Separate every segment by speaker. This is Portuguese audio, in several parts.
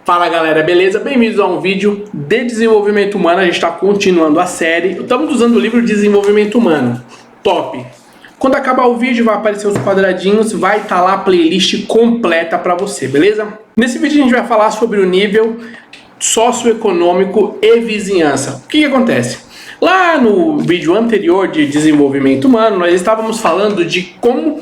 Speaker 1: Fala galera, beleza? Bem-vindos a um vídeo de desenvolvimento humano. A gente está continuando a série. Estamos usando o livro de desenvolvimento humano. Top! Quando acabar o vídeo vai aparecer os quadradinhos, vai estar lá a playlist completa para você, beleza? Nesse vídeo a gente vai falar sobre o nível socioeconômico e vizinhança. O que acontece? Lá no vídeo anterior de desenvolvimento humano, nós estávamos falando de como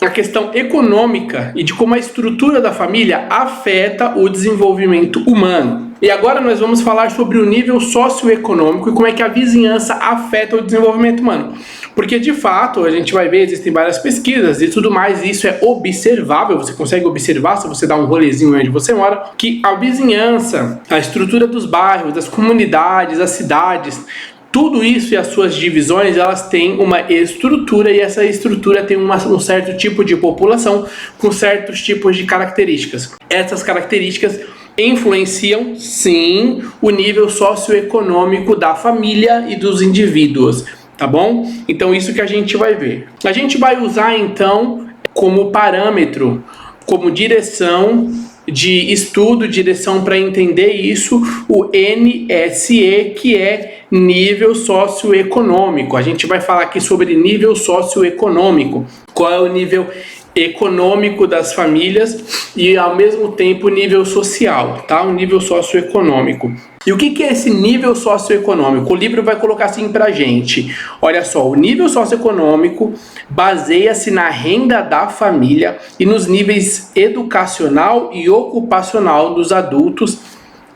Speaker 1: a questão econômica e de como a estrutura da família afeta o desenvolvimento humano. E agora nós vamos falar sobre o nível socioeconômico e como é que a vizinhança afeta o desenvolvimento humano. Porque de fato, a gente vai ver, existem várias pesquisas e tudo mais, e isso é observável, você consegue observar se você dá um rolezinho onde você mora, que a vizinhança, a estrutura dos bairros, das comunidades, das cidades, tudo isso e as suas divisões, elas têm uma estrutura e essa estrutura tem um certo tipo de população com certos tipos de características. Essas características influenciam, sim, o nível socioeconômico da família e dos indivíduos, tá bom? Então isso que a gente vai ver. A gente vai usar então como parâmetro, como direção de estudo, direção para entender isso, o NSE, que é nível socioeconômico. A gente vai falar aqui sobre nível socioeconômico. Qual é o nível econômico das famílias e ao mesmo tempo nível social, tá? O nível socioeconômico. E o que é esse nível socioeconômico? O livro vai colocar assim pra gente. Olha só, o nível socioeconômico baseia-se na renda da família e nos níveis educacional e ocupacional dos adultos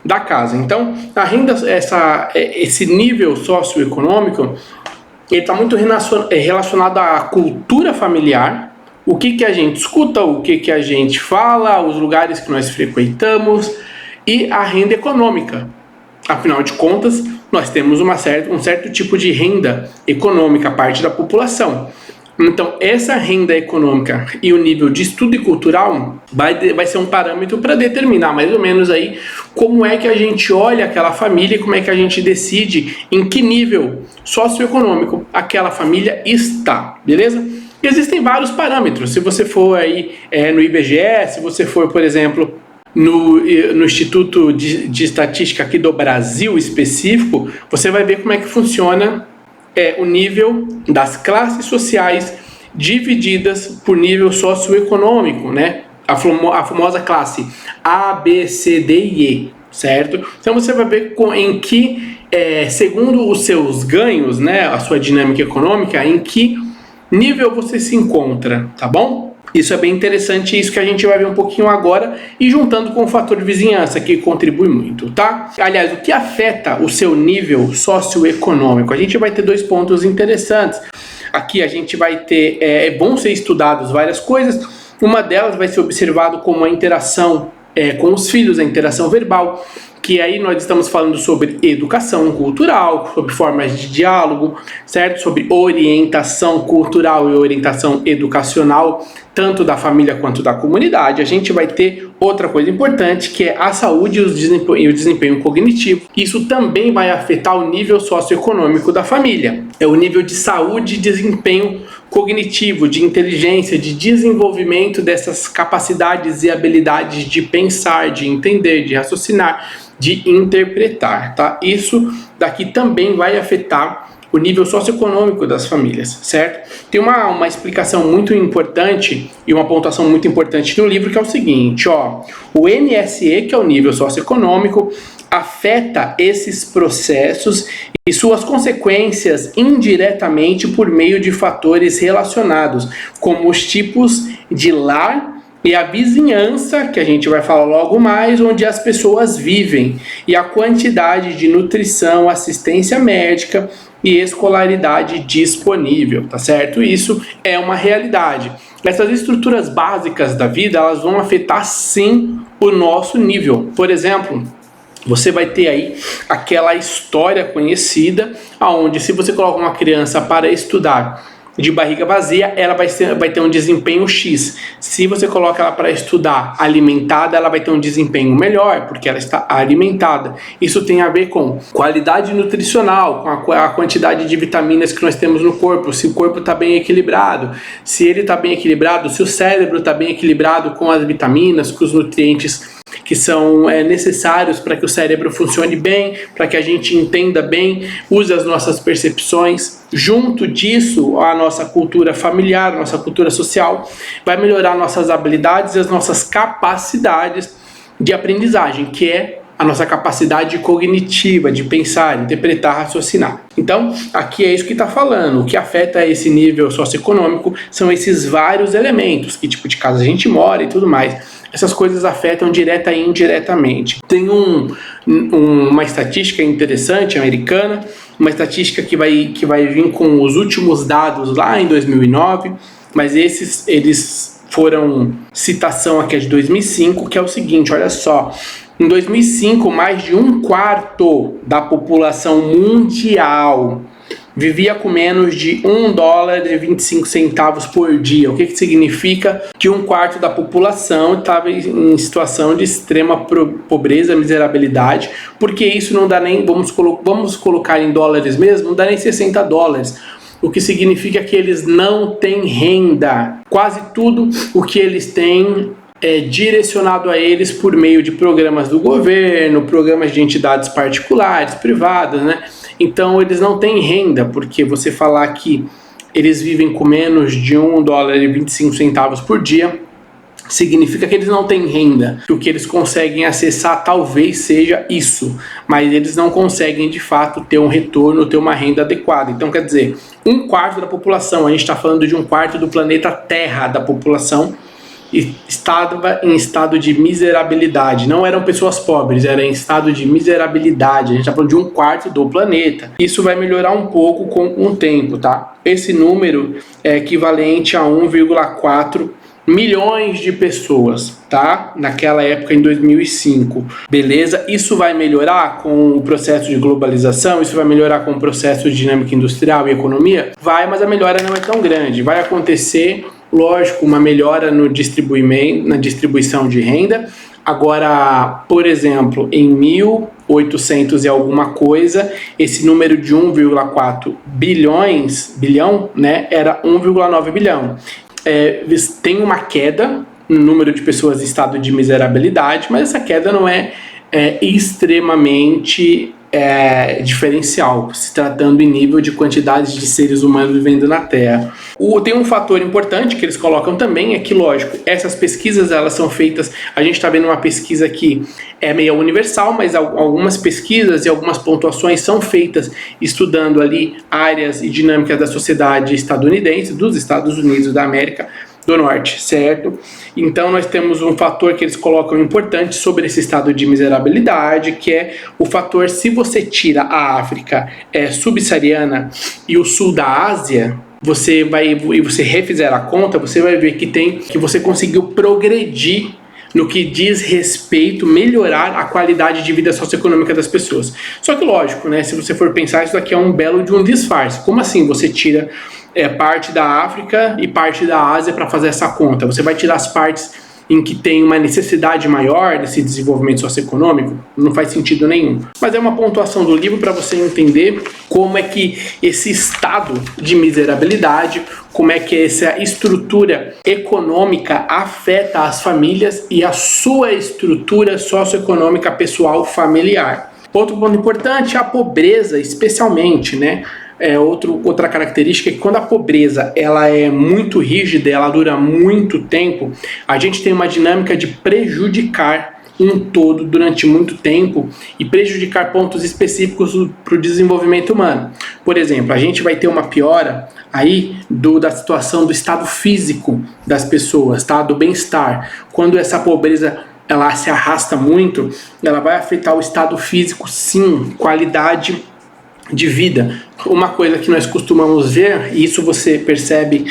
Speaker 1: da casa. Então, a renda, esse nível socioeconômico, ele está muito relacionado à cultura familiar, o que a gente escuta, o que a gente fala, os lugares que nós frequentamos e a renda econômica. Afinal de contas, nós temos um certo tipo de renda econômica, parte da população. Então, essa renda econômica e o nível de estudo e cultural vai ser um parâmetro para determinar mais ou menos aí como é que a gente olha aquela família e como é que a gente decide em que nível socioeconômico aquela família está, beleza? E existem vários parâmetros. Se você for aí no IBGE, se você for, por exemplo, no Instituto de Estatística aqui do Brasil específico, você vai ver como é que funciona o nível das classes sociais divididas por nível socioeconômico, né? A famosa classe A, B, C, D e E, certo? Então você vai ver em que, segundo os seus ganhos, né, a sua dinâmica econômica, em que nível você se encontra, tá bom? Isso é bem interessante, isso que a gente vai ver um pouquinho agora e juntando com o fator de vizinhança, que contribui muito, tá? Aliás, o que afeta o seu nível socioeconômico? A gente vai ter dois pontos interessantes. Aqui a gente vai ter, é bom ser estudados várias coisas. Uma delas vai ser observado como a interação com os filhos, a interação verbal, que aí nós estamos falando sobre educação cultural, sobre formas de diálogo, certo? Sobre orientação cultural e orientação educacional, tanto da família quanto da comunidade. A gente vai ter outra coisa importante, que é a saúde e o desempenho cognitivo. Isso também vai afetar o nível socioeconômico da família. É o nível de saúde e desempenho cognitivo, de inteligência, de desenvolvimento dessas capacidades e habilidades de pensar, de entender, de raciocinar, de interpretar, tá? Isso daqui também vai afetar o nível socioeconômico das famílias, certo? Tem uma explicação muito importante e uma pontuação muito importante no livro, que é o seguinte, ó, o NSE, que é o nível socioeconômico, afeta esses processos e suas consequências indiretamente por meio de fatores relacionados, como os tipos de lar e a vizinhança, que a gente vai falar logo mais, onde as pessoas vivem, e a quantidade de nutrição, assistência médica e escolaridade disponível, tá certo? Isso é uma realidade. Essas estruturas básicas da vida, elas vão afetar sim o nosso nível. Por exemplo, você vai ter aí aquela história conhecida, onde se você coloca uma criança para estudar de barriga vazia, ela vai ter um desempenho X. Se você coloca ela para estudar alimentada, ela vai ter um desempenho melhor, porque ela está alimentada. Isso tem a ver com qualidade nutricional, com a quantidade de vitaminas que nós temos no corpo, se o corpo está bem equilibrado, se ele está bem equilibrado, se o cérebro está bem equilibrado com as vitaminas, com os nutrientes que são necessários para que o cérebro funcione bem, para que a gente entenda bem, use as nossas percepções. Junto disso, a nossa cultura familiar, a nossa cultura social, vai melhorar nossas habilidades e as nossas capacidades de aprendizagem, que é a nossa capacidade cognitiva de pensar, interpretar, raciocinar. Então, aqui é isso que está falando. O que afeta esse nível socioeconômico são esses vários elementos, que tipo de casa a gente mora e tudo mais. Essas coisas afetam direta e indiretamente. Tem uma estatística interessante americana, uma estatística que vai vir com os últimos dados lá em 2009, mas eles foram citação aqui de 2005, que é o seguinte, olha só. Em 2005, mais de 1/4 da população mundial vivia com menos de $1,25 por dia. O que significa que 1/4 da população estava em situação de extrema pobreza, miserabilidade, porque isso não dá nem, vamos colocar em dólares mesmo, não dá nem $60. O que significa que eles não têm renda. Quase tudo o que eles têm é direcionado a eles por meio de programas do governo, programas de entidades particulares, privadas, né? Então eles não têm renda, porque você falar que eles vivem com menos de $1,25 por dia, significa que eles não têm renda. O que eles conseguem acessar talvez seja isso, mas eles não conseguem de fato ter um retorno, ter uma renda adequada. Então quer dizer, 1/4 da população, a gente está falando de 1/4 do planeta Terra da população, estava em estado de miserabilidade. Não eram pessoas pobres, era em estado de miserabilidade. A gente está falando de 1/4 do planeta. Isso vai melhorar um pouco com o tempo, tá? Esse número é equivalente a 1,4 milhões de pessoas, tá? Naquela época, em 2005. Beleza? Isso vai melhorar com o processo de globalização? Isso vai melhorar com o processo de dinâmica industrial e economia? Vai, mas a melhora não é tão grande. Vai acontecer, lógico, uma melhora no na distribuição de renda. Agora, por exemplo, em 1800 e alguma coisa, esse número de 1,4 bilhão, né, era 1,9 bilhão. Tem uma queda no número de pessoas em estado de miserabilidade, mas essa queda não é extremamente diferencial, se tratando em nível de quantidade de seres humanos vivendo na Terra. Tem um fator importante que eles colocam também, é que, lógico, essas pesquisas elas são feitas, a gente está vendo uma pesquisa que é meio universal, mas algumas pesquisas e algumas pontuações são feitas estudando ali áreas e dinâmicas da sociedade estadunidense, dos Estados Unidos da América do Norte, certo? Então nós temos um fator que eles colocam importante sobre esse estado de miserabilidade, que é o fator, se você tira a África subsaariana e o sul da Ásia, você refizer a conta, você vai ver que você conseguiu progredir no que diz respeito, melhorar a qualidade de vida socioeconômica das pessoas. Só que lógico, né, se você for pensar, isso daqui é um belo de um disfarce. Como assim você tira parte da África e parte da Ásia para fazer essa conta? Você vai tirar as partes em que tem uma necessidade maior desse desenvolvimento socioeconômico? Não faz sentido nenhum. Mas é uma pontuação do livro para você entender como é que esse estado de miserabilidade, como é que essa estrutura econômica afeta as famílias e a sua estrutura socioeconômica pessoal familiar. Outro ponto importante é a pobreza, especialmente, né? Outra característica é que quando a pobreza ela é muito rígida, ela dura muito tempo, a gente tem uma dinâmica de prejudicar um todo durante muito tempo e prejudicar pontos específicos para o desenvolvimento humano. Por exemplo, a gente vai ter uma piora aí da situação do estado físico das pessoas, tá? Do bem-estar. Quando essa pobreza ela se arrasta muito, ela vai afetar o estado físico, sim, qualidade de vida. Uma coisa que nós costumamos ver, e isso você percebe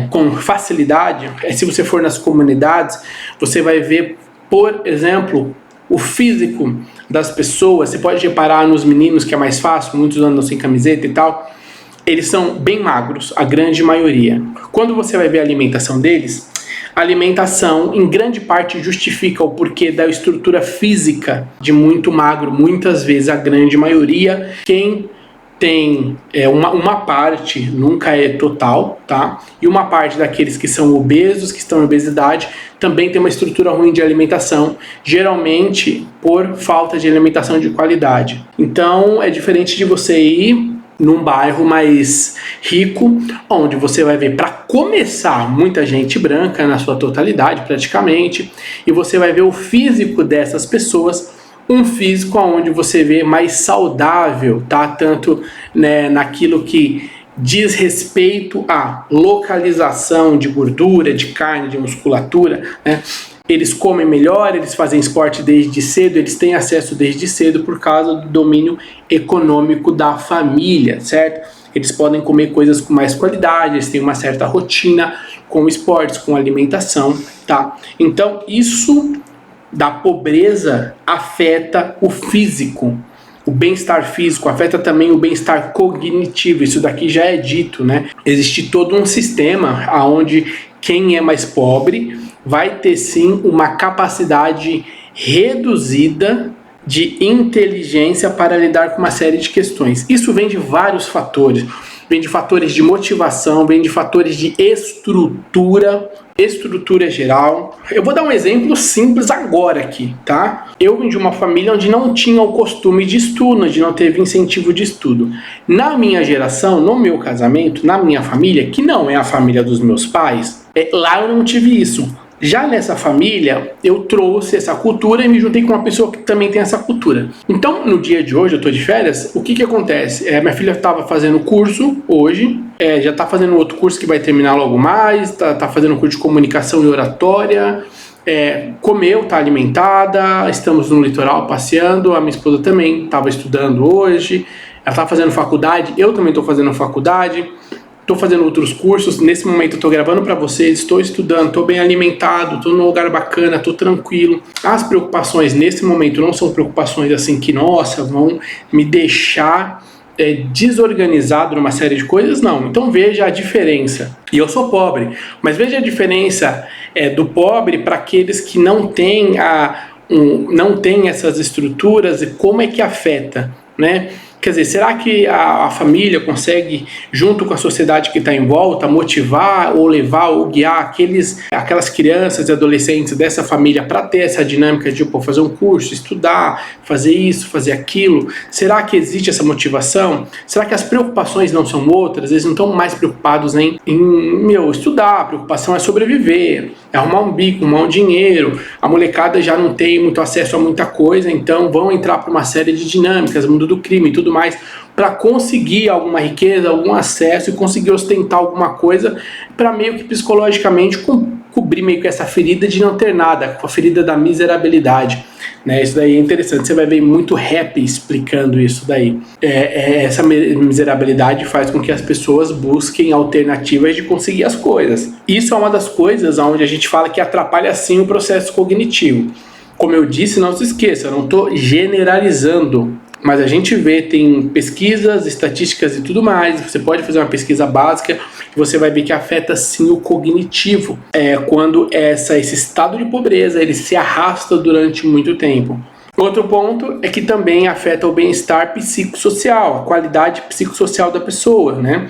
Speaker 1: com facilidade, se você for nas comunidades, você vai ver, por exemplo, o físico das pessoas. Você pode reparar nos meninos, que é mais fácil, muitos andam sem camiseta e tal, eles são bem magros, a grande maioria. Quando você vai ver a alimentação deles, a alimentação, em grande parte, justifica o porquê da estrutura física de muito magro. Muitas vezes, a grande maioria, quem tem uma parte, nunca é total, tá? E uma parte daqueles que são obesos, que estão em obesidade, também tem uma estrutura ruim de alimentação, geralmente por falta de alimentação de qualidade. Então é diferente de você ir num bairro mais rico, onde você vai ver, para começar, muita gente branca na sua totalidade praticamente, e você vai ver o físico dessas pessoas, um físico onde você vê mais saudável, tá? Tanto, né, naquilo que diz respeito à localização de gordura, de carne, de musculatura, né? Eles comem melhor, eles fazem esporte desde cedo, eles têm acesso desde cedo por causa do domínio econômico da família, certo? Eles podem comer coisas com mais qualidade, eles têm uma certa rotina com esportes, com alimentação, tá? Então, isso da pobreza afeta o físico, o bem-estar físico, afeta também o bem-estar cognitivo, isso daqui já é dito, né? Existe todo um sistema onde quem é mais pobre vai ter sim uma capacidade reduzida de inteligência para lidar com uma série de questões. Isso vem de vários fatores. Vem de fatores de motivação, vem de fatores de estrutura geral. Eu vou dar um exemplo simples agora aqui, tá? Eu vim de uma família onde não tinha o costume de estudo, onde não teve incentivo de estudo. Na minha geração, no meu casamento, na minha família, que não é a família dos meus pais, lá eu não tive isso. Já nessa família, eu trouxe essa cultura e me juntei com uma pessoa que também tem essa cultura. Então, no dia de hoje, eu tô de férias, o que acontece? Minha filha estava fazendo curso hoje, já está fazendo outro curso que vai terminar logo mais, tá fazendo curso de comunicação e oratória, comeu, tá alimentada, estamos no litoral passeando, a minha esposa também estava estudando hoje, ela tá fazendo faculdade, eu também estou fazendo faculdade, estou fazendo outros cursos, nesse momento eu estou gravando para vocês, estou estudando, estou bem alimentado, estou num lugar bacana, estou tranquilo. As preocupações nesse momento não são preocupações assim que, nossa, vão me deixar desorganizado numa série de coisas, não. Então veja a diferença. E eu sou pobre, mas veja a diferença do pobre para aqueles que não têm não têm essas estruturas e como é que afeta, né? Quer dizer, será que a família consegue, junto com a sociedade que está em volta, motivar ou levar ou guiar aquelas crianças e adolescentes dessa família para ter essa dinâmica de fazer um curso, estudar, fazer isso, fazer aquilo? Será que existe essa motivação? Será que as preocupações não são outras? Eles não estão mais preocupados em estudar, a preocupação é sobreviver, é arrumar um bico, arrumar um dinheiro. A molecada já não tem muito acesso a muita coisa, então vão entrar para uma série de dinâmicas, mundo do crime e tudo mais, para conseguir alguma riqueza, algum acesso e conseguir ostentar alguma coisa para meio que psicologicamente cobrir meio que essa ferida de não ter nada, a ferida da miserabilidade, né? Isso daí é interessante, você vai ver muito rap explicando isso daí. Essa miserabilidade faz com que as pessoas busquem alternativas de conseguir as coisas. Isso é uma das coisas onde a gente fala que atrapalha sim o processo cognitivo. Como eu disse, não se esqueça, eu não estou generalizando, mas a gente vê, tem pesquisas, estatísticas e tudo mais, você pode fazer uma pesquisa básica e você vai ver que afeta sim o cognitivo, quando esse estado de pobreza ele se arrasta durante muito tempo. Outro ponto é que também afeta o bem-estar psicossocial, a qualidade psicossocial da pessoa, né?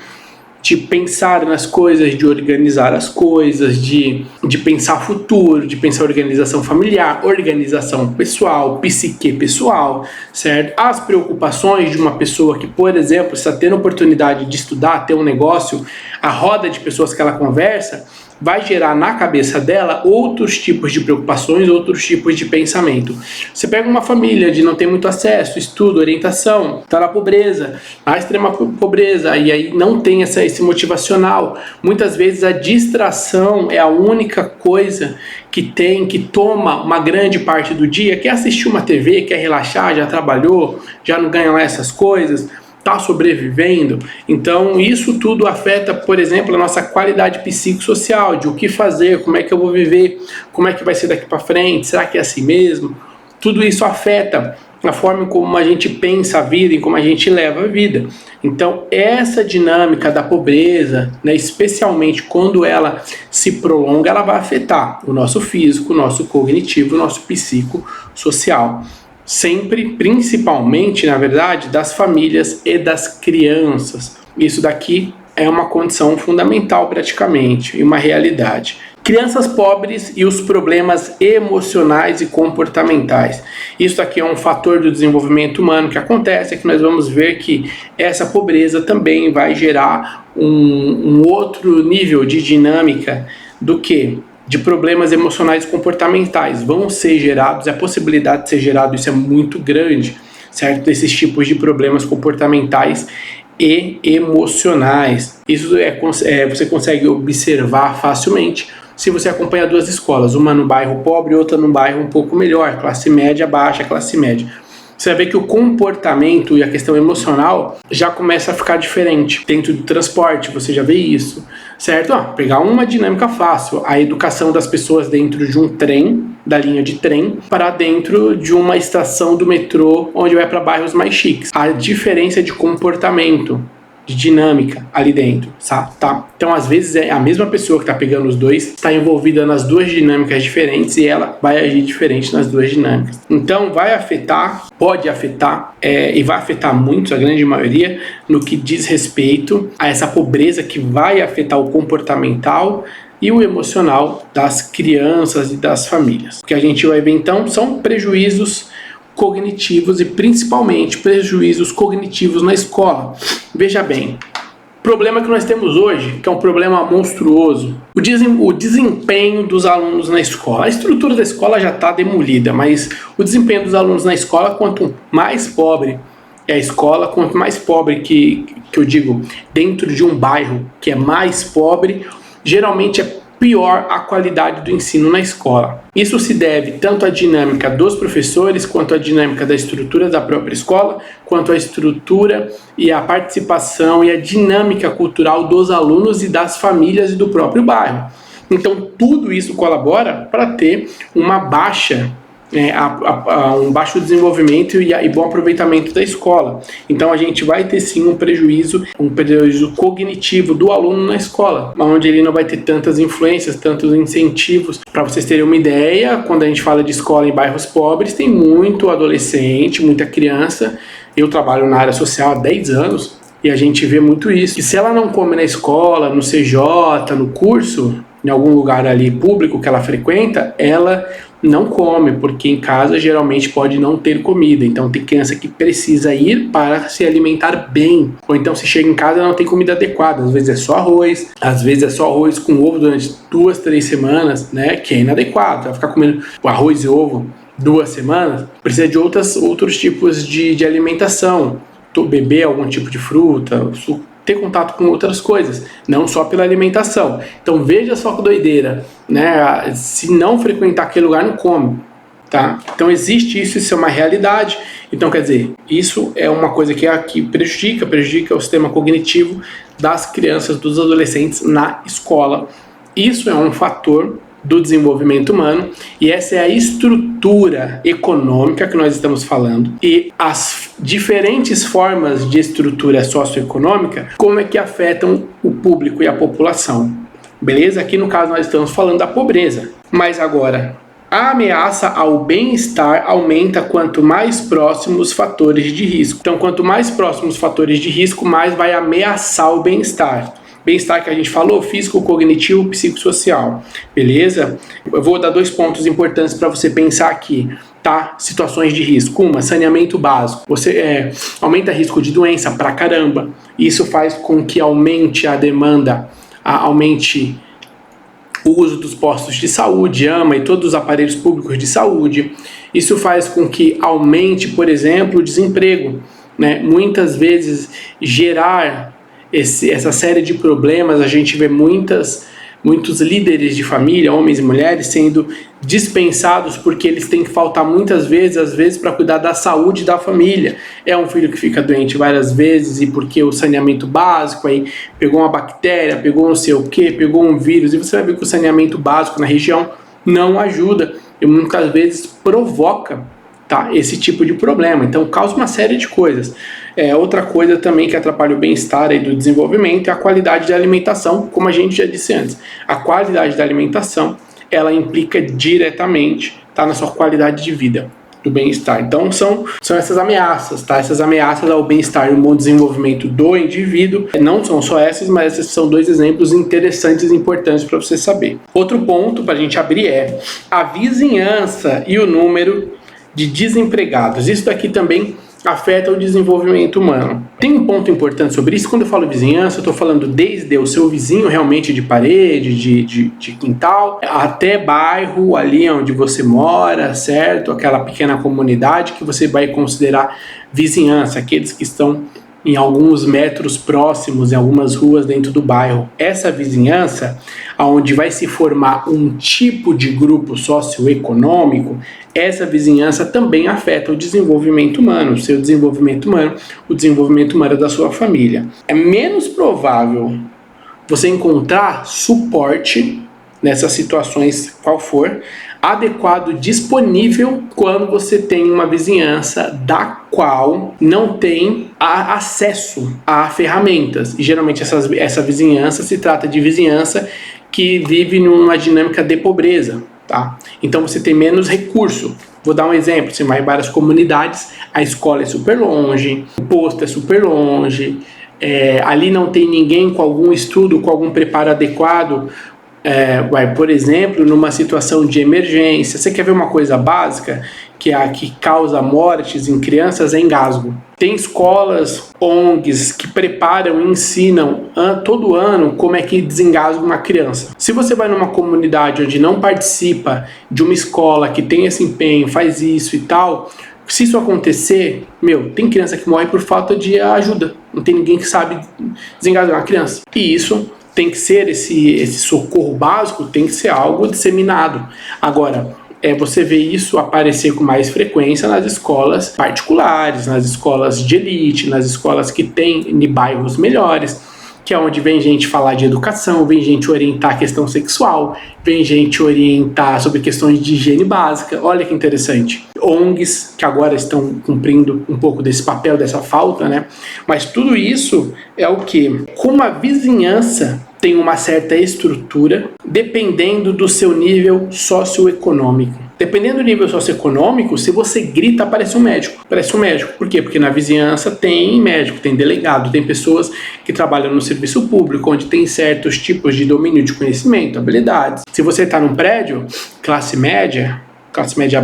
Speaker 1: De pensar nas coisas, de organizar as coisas, de pensar futuro, de pensar organização familiar, organização pessoal, psique pessoal, certo? As preocupações de uma pessoa que, por exemplo, está tendo oportunidade de estudar, ter um negócio, a roda de pessoas que ela conversa vai gerar na cabeça dela outros tipos de preocupações, outros tipos de pensamento. Você pega uma família de não ter muito acesso, estudo, orientação, está na pobreza, na extrema pobreza, e aí não tem esse motivacional. Muitas vezes a distração é a única coisa que toma uma grande parte do dia, quer assistir uma TV, quer relaxar, já trabalhou, já não ganha lá essas coisas, está sobrevivendo. Então isso tudo afeta, por exemplo, a nossa qualidade psicossocial, de o que fazer, como é que eu vou viver, como é que vai ser daqui para frente, será que é assim mesmo? Tudo isso afeta a forma como a gente pensa a vida e como a gente leva a vida. Então essa dinâmica da pobreza, né, especialmente quando ela se prolonga, ela vai afetar o nosso físico, o nosso cognitivo, o nosso psicossocial. sempre, principalmente, na verdade, das famílias e das crianças. Isso daqui é uma condição fundamental praticamente, e uma realidade. Crianças pobres e os problemas emocionais e comportamentais. Isso aqui é um fator do desenvolvimento humano que acontece, é que nós vamos ver que essa pobreza também vai gerar um outro nível de dinâmica do que? De problemas emocionais e comportamentais. Vão ser gerados, a possibilidade de ser gerado, isso é muito grande, certo? Desses tipos de problemas comportamentais e emocionais. Isso você consegue observar facilmente se você acompanha duas escolas, uma no bairro pobre e outra no bairro um pouco melhor, classe média, baixa, classe média. Você vai ver que o comportamento e a questão emocional já começa a ficar diferente. Dentro do transporte, você já vê isso, certo? Pegar uma dinâmica fácil, a educação das pessoas dentro de um trem, da linha de trem, para dentro de uma estação do metrô, onde vai para bairros mais chiques. A diferença de comportamento, de dinâmica ali dentro, tá? Então, às vezes, é a mesma pessoa que está pegando os dois, está envolvida nas duas dinâmicas diferentes e ela vai agir diferente nas duas dinâmicas. Então, vai afetar, pode afetar e vai afetar muito, a grande maioria, no que diz respeito a essa pobreza que vai afetar o comportamental e o emocional das crianças e das famílias. O que a gente vai ver, então, são prejuízos cognitivos e principalmente prejuízos cognitivos na escola. Veja bem, o problema que nós temos hoje, que é um problema monstruoso, o desempenho dos alunos na escola. A estrutura da escola já está demolida, mas o desempenho dos alunos na escola, quanto mais pobre é a escola, quanto mais pobre que eu digo, dentro de um bairro que é mais pobre, geralmente é pior a qualidade do ensino na escola. Isso se deve tanto à dinâmica dos professores, quanto à dinâmica da estrutura da própria escola, quanto à estrutura e à participação e à dinâmica cultural dos alunos e das famílias e do próprio bairro. Então, tudo isso colabora para ter uma baixa um baixo desenvolvimento e bom aproveitamento da escola. Então a gente vai ter sim um prejuízo cognitivo do aluno na escola, onde ele não vai ter tantas influências, tantos incentivos. Para vocês terem uma ideia, quando a gente fala de escola em bairros pobres, tem muito adolescente, muita criança. Eu trabalho na área social há 10 anos e a gente vê muito isso. E se ela não come na escola, no CJ, no curso, em algum lugar ali público que ela frequenta, ela não come, porque em casa geralmente pode não ter comida. Então tem criança que precisa ir para se alimentar bem. Ou então se chega em casa não tem comida adequada. Às vezes é só arroz com ovo durante 2, 3 semanas, né? Que é inadequado. Vai ficar comendo arroz e ovo 2 semanas. Precisa de outros tipos de alimentação. Beber algum tipo de fruta, suco, ter contato com outras coisas, não só pela alimentação. Então veja só que doideira, né? Se não frequentar aquele lugar, não come, tá? Então existe isso é uma realidade. Então quer dizer, isso é uma coisa que prejudica o sistema cognitivo das crianças, dos adolescentes na escola. Isso é um fator do desenvolvimento humano e essa é a estrutura econômica que nós estamos falando e as diferentes formas de estrutura socioeconômica, como é que afetam o público e a população, beleza? Aqui no caso nós estamos falando da pobreza, mas agora a ameaça ao bem-estar aumenta quanto mais próximos os fatores de risco. Então quanto mais próximos os fatores de risco, mais vai ameaçar o bem-estar. Bem-estar que a gente falou, físico, cognitivo, psicossocial, beleza? Eu vou dar 2 pontos importantes para você pensar aqui, tá? Situações de risco. Uma, saneamento básico. Você aumenta risco de doença pra caramba. Isso faz com que aumente a demanda, aumente o uso dos postos de saúde, AMA e todos os aparelhos públicos de saúde. Isso faz com que aumente, por exemplo, o desemprego, né? Muitas vezes gerar essa série de problemas, a gente vê muitos líderes de família, homens e mulheres, sendo dispensados porque eles têm que faltar muitas vezes, às vezes, para cuidar da saúde da família. É um filho que fica doente várias vezes e porque o saneamento básico, aí pegou uma bactéria, pegou não sei o que, pegou um vírus, e você vai ver que o saneamento básico na região não ajuda e muitas vezes provoca, tá, esse tipo de problema. Então causa uma série de coisas. Outra coisa também que atrapalha o bem-estar e do desenvolvimento é a qualidade da alimentação, como a gente já disse antes. A qualidade da alimentação, ela implica diretamente, tá, na sua qualidade de vida. do bem-estar. Então são essas ameaças, tá? Essas ameaças ao bem-estar e ao bom desenvolvimento do indivíduo. Não são só essas, mas esses são 2 exemplos interessantes e importantes para você saber. Outro ponto para a gente abrir é a vizinhança e o número de desempregados. Isso daqui também afeta o desenvolvimento humano. Tem um ponto importante sobre isso. Quando eu falo vizinhança, eu estou falando desde o seu vizinho realmente de parede, de quintal, até bairro ali onde você mora, certo? Aquela pequena comunidade que você vai considerar vizinhança, aqueles que estão em alguns metros próximos, em algumas ruas dentro do bairro. Essa vizinhança, onde vai se formar um tipo de grupo socioeconômico, essa vizinhança também afeta o desenvolvimento humano, o seu desenvolvimento humano, o desenvolvimento humano da sua família. É menos provável você encontrar suporte nessas situações, qual for, adequado, disponível quando você tem uma vizinhança da qual não tem acesso a ferramentas. E geralmente essa vizinhança se trata de vizinhança que vive numa dinâmica de pobreza, tá? Então você tem menos recurso. Vou dar um exemplo, você vai em várias comunidades, a escola é super longe, o posto é super longe, ali não tem ninguém com algum estudo, com algum preparo adequado. Por exemplo, numa situação de emergência, você quer ver uma coisa básica, que é a que causa mortes em crianças, é engasgo. Tem escolas, ONGs, que preparam e ensinam todo ano como é que desengasga uma criança. Se você vai numa comunidade onde não participa de uma escola que tem esse empenho, faz isso e tal, se isso acontecer, tem criança que morre por falta de ajuda. Não tem ninguém que sabe desengasgar uma criança. E isso tem que ser, esse socorro básico tem que ser algo disseminado. Agora, você vê isso aparecer com mais frequência nas escolas particulares, nas escolas de elite, nas escolas que tem em bairros melhores, que é onde vem gente falar de educação, vem gente orientar a questão sexual, vem gente orientar sobre questões de higiene básica. Olha que interessante. ONGs, que agora estão cumprindo um pouco desse papel, dessa falta, né? Mas tudo isso é o quê? Como a vizinhança tem uma certa estrutura, dependendo do seu nível socioeconômico. Dependendo do nível socioeconômico, se você grita, aparece um médico. Aparece um médico. Por quê? Porque na vizinhança tem médico, tem delegado, tem pessoas que trabalham no serviço público, onde tem certos tipos de domínio de conhecimento, habilidades. Se você está num prédio, classe média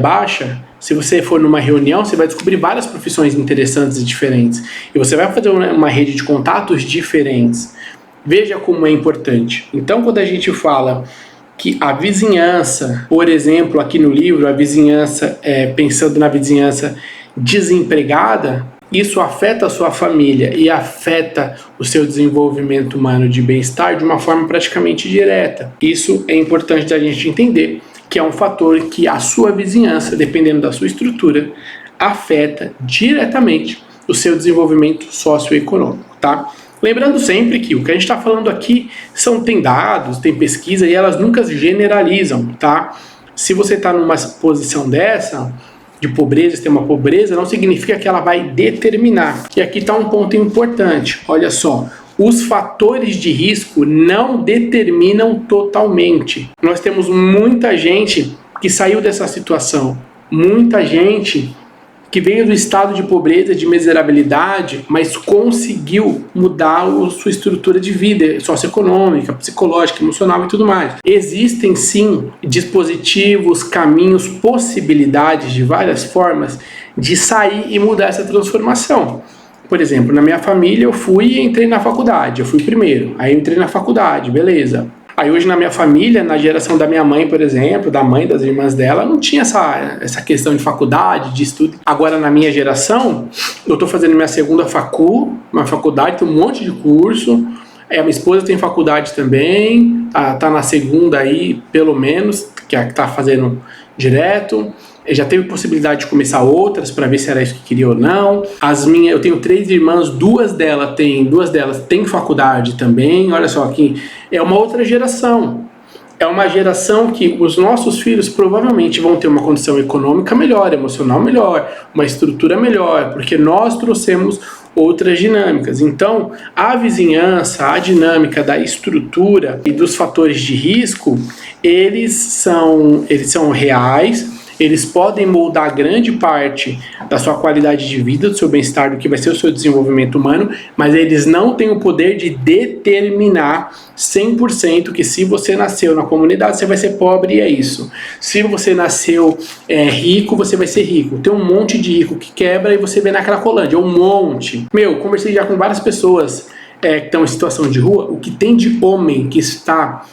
Speaker 1: baixa, se você for numa reunião, você vai descobrir várias profissões interessantes e diferentes. E você vai fazer uma rede de contatos diferentes. Veja como é importante. Então, quando a gente fala que a vizinhança, por exemplo, aqui no livro, a vizinhança, pensando na vizinhança desempregada, isso afeta a sua família e afeta o seu desenvolvimento humano de bem-estar de uma forma praticamente direta. Isso é importante da gente entender, que é um fator que a sua vizinhança, dependendo da sua estrutura, afeta diretamente o seu desenvolvimento socioeconômico, tá? Lembrando sempre que o que a gente está falando aqui tem dados, tem pesquisa e elas nunca generalizam, tá? Se você está numa posição dessa, de pobreza, extrema pobreza, não significa que ela vai determinar. E aqui está um ponto importante, olha só. Os fatores de risco não determinam totalmente. Nós temos muita gente que saiu dessa situação, muita gente que veio do estado de pobreza, de miserabilidade, mas conseguiu mudar a sua estrutura de vida socioeconômica, psicológica, emocional e tudo mais. Existem sim dispositivos, caminhos, possibilidades de várias formas de sair e mudar essa transformação. Por exemplo, na minha família eu fui e entrei na faculdade, eu fui primeiro, aí eu entrei na faculdade, beleza. Aí hoje na minha família, na geração da minha mãe, por exemplo, da mãe, das irmãs dela, não tinha essa questão de faculdade, de estudo. Agora na minha geração, eu estou fazendo minha segunda uma faculdade, tem um monte de curso. Minha esposa tem faculdade também, tá na segunda aí, pelo menos, que é a que tá fazendo direto. Já teve possibilidade de começar outras para ver se era isso que queria ou não. Eu tenho 3 irmãs, duas delas têm faculdade também. Olha só, aqui é uma outra geração. É uma geração que os nossos filhos provavelmente vão ter uma condição econômica melhor, emocional melhor, uma estrutura melhor, porque nós trouxemos outras dinâmicas. Então, a vizinhança, a dinâmica da estrutura e dos fatores de risco, eles são reais. eles podem moldar grande parte da sua qualidade de vida, do seu bem-estar, do que vai ser o seu desenvolvimento humano, mas eles não têm o poder de determinar 100% que se você nasceu na comunidade, você vai ser pobre e é isso. Se você nasceu rico, você vai ser rico. Tem um monte de rico que quebra e você vê na Cracolândia, um monte. Conversei já com várias pessoas que estão em situação de rua. O que tem de homem que está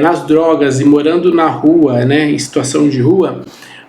Speaker 1: nas drogas e morando na rua, né, em situação de rua,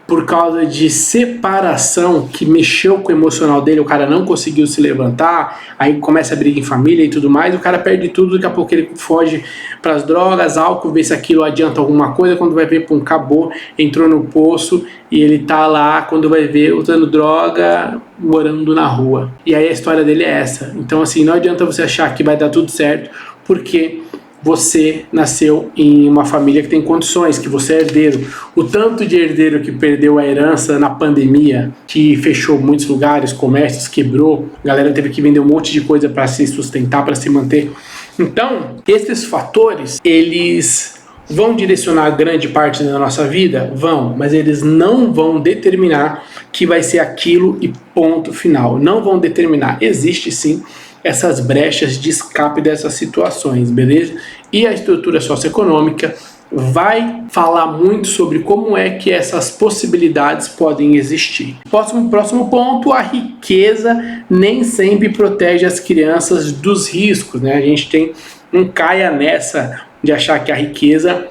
Speaker 1: por causa de separação que mexeu com o emocional dele, o cara não conseguiu se levantar, aí começa a briga em família e tudo mais, o cara perde tudo, daqui a pouco ele foge para as drogas, álcool, vê se aquilo adianta alguma coisa, quando vai ver, pum, acabou, entrou no poço e ele tá lá, quando vai ver, usando droga, morando na rua. E aí a história dele é essa. Então assim, não adianta você achar que vai dar tudo certo, porque você nasceu em uma família que tem condições, que você é herdeiro. O tanto de herdeiro que perdeu a herança na pandemia, que fechou muitos lugares, comércios, quebrou, a galera teve que vender um monte de coisa para se sustentar, para se manter. Então, esses fatores, eles vão direcionar grande parte da nossa vida? Vão, mas eles não vão determinar que vai ser aquilo e ponto final. Não vão determinar. Existe sim essas brechas de escape dessas situações, beleza? E a estrutura socioeconômica vai falar muito sobre como é que essas possibilidades podem existir. Próximo ponto, a riqueza nem sempre protege as crianças dos riscos, né? A gente não caia nessa de achar que a riqueza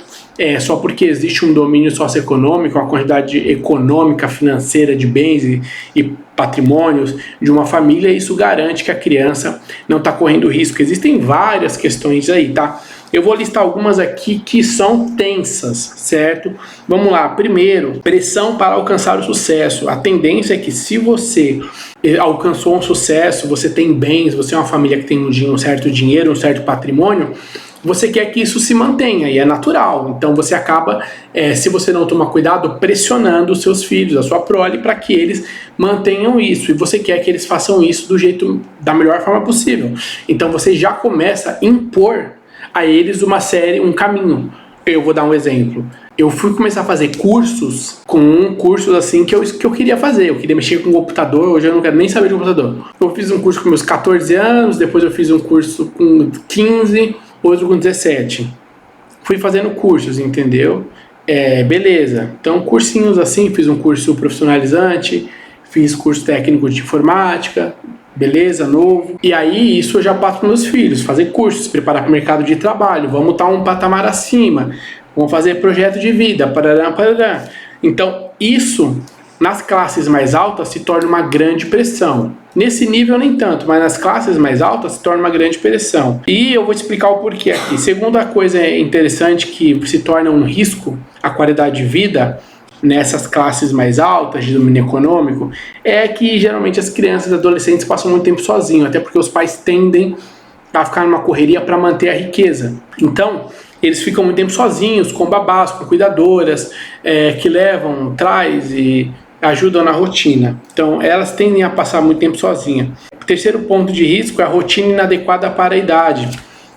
Speaker 1: só porque existe um domínio socioeconômico, uma quantidade econômica, financeira de bens e patrimônios de uma família, isso garante que a criança não está correndo risco. Existem várias questões aí, tá? Eu vou listar algumas aqui que são tensas, certo? Vamos lá. Primeiro, pressão para alcançar o sucesso. A tendência é que se você alcançou um sucesso, você tem bens, você é uma família que tem um certo dinheiro, um certo patrimônio, você quer que isso se mantenha, e é natural. Então você acaba, se você não tomar cuidado, pressionando os seus filhos, a sua prole, para que eles mantenham isso. E você quer que eles façam isso da melhor forma possível. Então você já começa a impor a eles um caminho. Eu vou dar um exemplo. Eu fui começar a fazer cursos assim que eu queria fazer. Eu queria mexer com computador, hoje eu não quero nem saber de computador. Eu fiz um curso com meus 14 anos, depois eu fiz um curso com 15, outro com 17. Fui fazendo cursos, entendeu? Beleza. Então, cursinhos assim, fiz um curso profissionalizante, fiz curso técnico de informática, beleza, novo. E aí, isso eu já passo para meus filhos, fazer cursos, preparar para o mercado de trabalho, vamos estar um patamar acima, vamos fazer projeto de vida, parará, parará. Então, isso, nas classes mais altas, se torna uma grande pressão. Nesse nível nem tanto, mas nas classes mais altas se torna uma grande pressão. E eu vou te explicar o porquê aqui. Segunda coisa interessante que se torna um risco à qualidade de vida nessas classes mais altas de domínio econômico é que geralmente as crianças e adolescentes passam muito tempo sozinhos, até porque os pais tendem a ficar numa correria para manter a riqueza. Então, eles ficam muito tempo sozinhos, com babás, com cuidadoras, que levam, traz e ajudam na rotina. Então, elas tendem a passar muito tempo sozinhas. O terceiro ponto de risco é a rotina inadequada para a idade.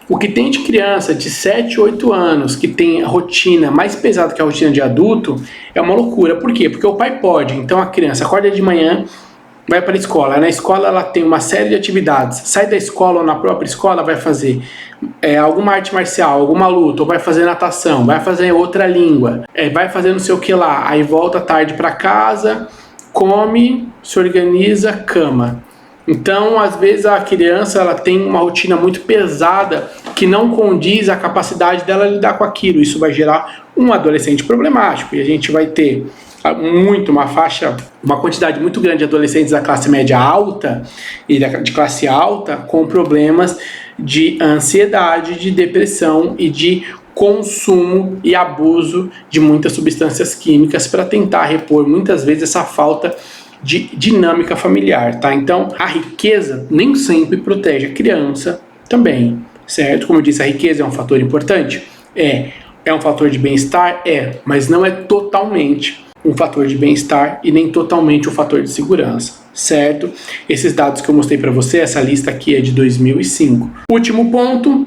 Speaker 1: O que tem de criança de 7, 8 anos que tem a rotina mais pesada que a rotina de adulto é uma loucura. Por quê? Porque o pai pode. Então, a criança acorda de manhã, vai para a escola. Na escola ela tem uma série de atividades. Sai da escola ou na própria escola vai fazer alguma arte marcial, alguma luta, ou vai fazer natação, vai fazer outra língua, vai fazer não sei o que lá. Aí volta tarde para casa, come, se organiza, cama. Então, às vezes a criança ela tem uma rotina muito pesada que não condiz a capacidade dela lidar com aquilo. Isso vai gerar um adolescente problemático e a gente vai ter uma quantidade muito grande de adolescentes da classe média alta e de classe alta com problemas de ansiedade, de depressão e de consumo e abuso de muitas substâncias químicas para tentar repor muitas vezes essa falta de dinâmica familiar, tá? Então, a riqueza nem sempre protege a criança também, certo? Como eu disse, a riqueza é um fator importante? É um fator de bem-estar? Mas não é totalmente um fator de bem-estar e nem totalmente um fator de segurança, certo? Esses dados que eu mostrei para você, essa lista aqui é de 2005. Último ponto,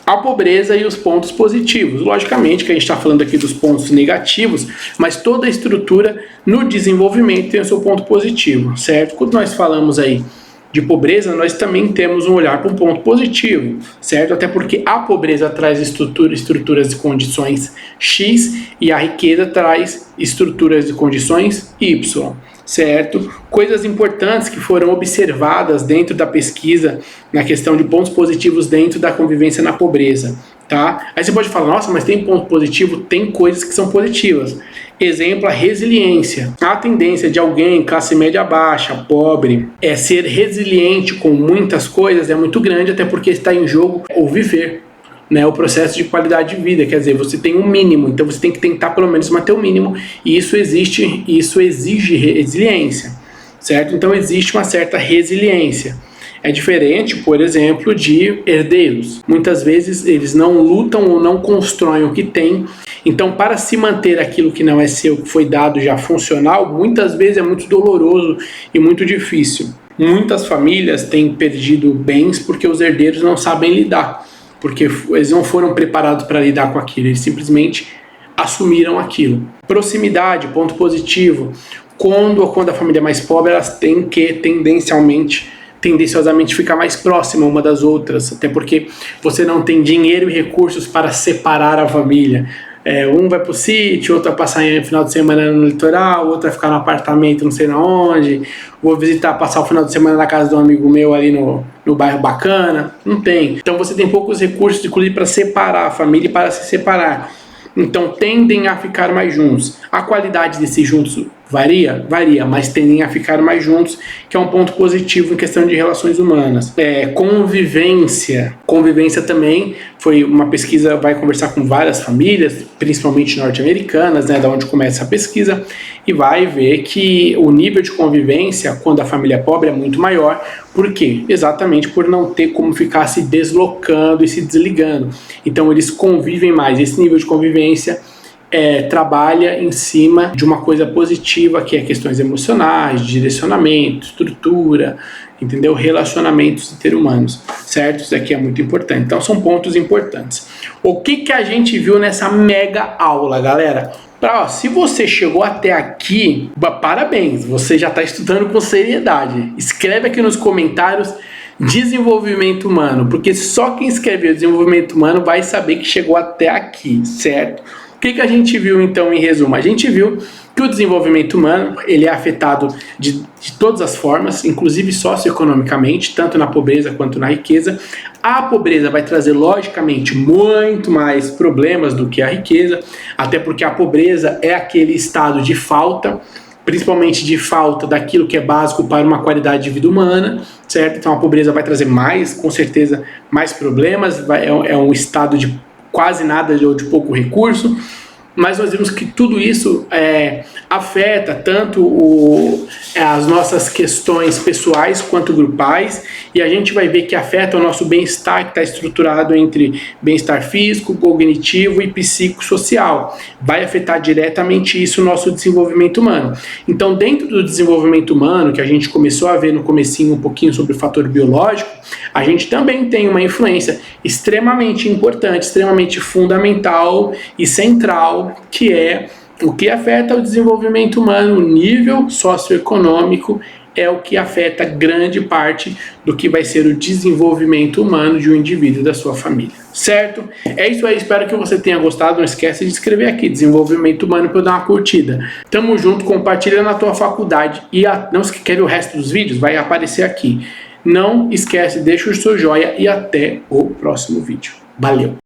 Speaker 1: a pobreza e os pontos positivos. Logicamente que a gente está falando aqui dos pontos negativos, mas toda a estrutura no desenvolvimento tem o seu ponto positivo, certo? Quando nós falamos aí de pobreza, nós também temos um olhar para um ponto positivo, certo? Até porque a pobreza traz estruturas de condições X e a riqueza traz estruturas de condições Y, certo? Coisas importantes que foram observadas dentro da pesquisa na questão de pontos positivos dentro da convivência na pobreza, tá? Aí você pode falar, nossa, mas tem ponto positivo? Tem coisas que são positivas. Exemplo, a resiliência. A tendência de alguém, classe média baixa, pobre, ser resiliente com muitas coisas é muito grande, até porque está em jogo o viver, né? O processo de qualidade de vida, quer dizer, você tem um mínimo, então você tem que tentar pelo menos manter o mínimo, e isso exige resiliência, certo? Então existe uma certa resiliência. É diferente, por exemplo, de herdeiros. Muitas vezes eles não lutam ou não constroem o que têm. Então, para se manter aquilo que não é seu, que foi dado já funcional, muitas vezes é muito doloroso e muito difícil. Muitas famílias têm perdido bens porque os herdeiros não sabem lidar, porque eles não foram preparados para lidar com aquilo, eles simplesmente assumiram aquilo. Proximidade, ponto positivo. Quando a família é mais pobre, elas têm que tendenciosamente ficar mais próxima uma das outras, até porque você não tem dinheiro e recursos para separar a família. Um vai pro sítio, outro vai passar em final de semana no litoral, outro vai ficar no apartamento não sei na onde, vou passar o final de semana na casa de um amigo meu ali no bairro bacana. Não tem. Então você tem poucos recursos, inclusive, para separar a família e para se separar. Então tendem a ficar mais juntos. A qualidade desses juntos varia, mas tendem a ficar mais juntos, que é um ponto positivo em questão de relações humanas. Convivência também foi uma pesquisa, vai conversar com várias famílias, principalmente norte-americanas, né, da onde começa a pesquisa, e vai ver que o nível de convivência quando a família é pobre é muito maior. Por quê? Exatamente por não ter como ficar se deslocando e se desligando. Então eles convivem mais. Esse nível de convivência trabalha em cima de uma coisa positiva, que é questões emocionais, direcionamento, estrutura, entendeu? Relacionamentos interhumanos, certo? Isso aqui é muito importante. Então são pontos importantes. O que a gente viu nessa mega aula, galera? Se você chegou até aqui, parabéns, você já está estudando com seriedade. Escreve aqui nos comentários desenvolvimento humano, porque só quem escreveu desenvolvimento humano vai saber que chegou até aqui, certo? O que a gente viu então em resumo? A gente viu que o desenvolvimento humano ele é afetado de todas as formas, inclusive socioeconomicamente, tanto na pobreza quanto na riqueza. A pobreza vai trazer, logicamente, muito mais problemas do que a riqueza, até porque a pobreza é aquele estado de falta, principalmente de falta daquilo que é básico para uma qualidade de vida humana, certo? Então a pobreza vai trazer com certeza, mais problemas, é um estado de quase nada ou de pouco recurso, mas nós vimos que tudo isso afeta tanto as nossas questões pessoais quanto grupais, e a gente vai ver que afeta o nosso bem-estar, que está estruturado entre bem-estar físico, cognitivo e psicossocial. Vai afetar diretamente isso o nosso desenvolvimento humano. Então, dentro do desenvolvimento humano, que a gente começou a ver no comecinho um pouquinho sobre o fator biológico, a gente também tem uma influência extremamente importante, extremamente fundamental e central, que é o que afeta o desenvolvimento humano. O nível socioeconômico é o que afeta grande parte do que vai ser o desenvolvimento humano de um indivíduo e da sua família, certo? É isso aí, espero que você tenha gostado. Não esquece de escrever aqui, desenvolvimento humano, para eu dar uma curtida. Tamo junto, compartilha na tua faculdade. Não se quer ver o resto dos vídeos? Vai aparecer aqui. Não esquece, deixa o seu joinha e até o próximo vídeo. Valeu!